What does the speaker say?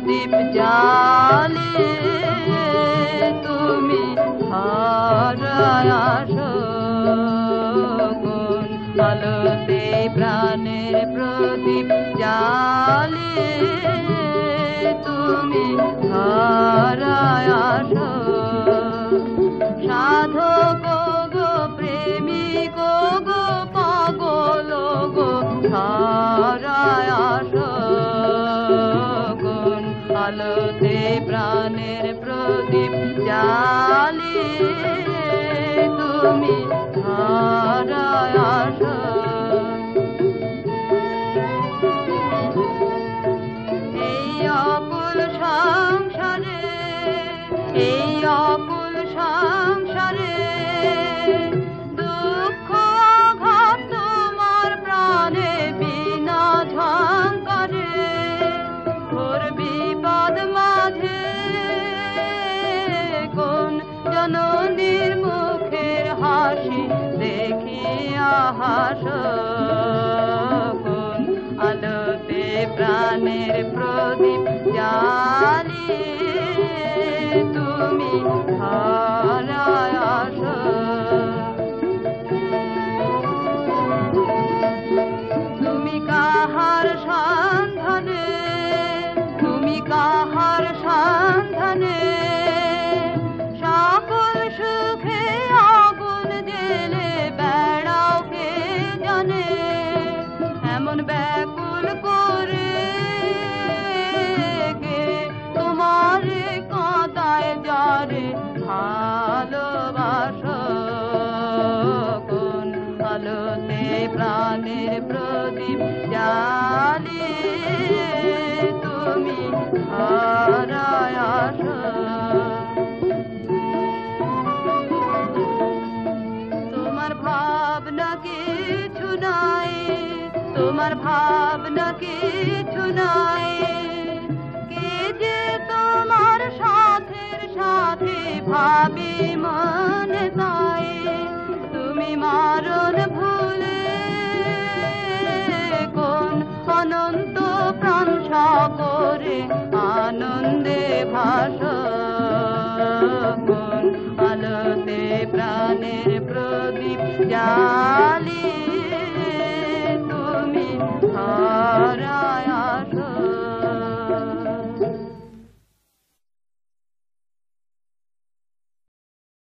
প্রদীপ জ্বালিয়ে তুমি হারায় আসো কোন আলোতে প্রাণের প্রদীপ জ্বালিয়ে তুমি হারায় আসো সাধক গো প্রেমিক গো পাগল গো হারায় আসো কোন আলোতে প্রাণের প্রদীপ জ্বালিয়ে তুমি হারায় আসো এই অকুল সংসারে এই অকুল সংসারে দুঃখ আঘাত তোমার প্রাণে বিনা ঝঙ্কারে ঘোর বিপদ মাঝে কোন জননীর মুখের হাসি দেখিয়া হাসো কোন আলোতে প্রাণের প্রদীপ জ্বালিয়ে তুমি হারায় আসো তুমি কাহার সন্ধানে তুমি কাহার সন্ধানে সকল সুখে আগুন জেলে বেড়াও কে জানে এমন ব্যাকুল করে কে তোমারে কাঁদায় যারে ভালোবাসো কোন আলোতে প্রাণের প্রদীপ জ্বালিয়ে তুমি হারায় আসো তোমার ভাবনা কিছু নাই তোমার ভাবনা কিছু নাই কে যে তোমার সাথের সাথে ভাবি মনে তাই তুমি মারণ ভুলে কোন অনন্ত প্রাণ সাগরে আনন্দে ভাসো কোন আলোতে প্রাণের প্রদীপ জ্বালিয়ে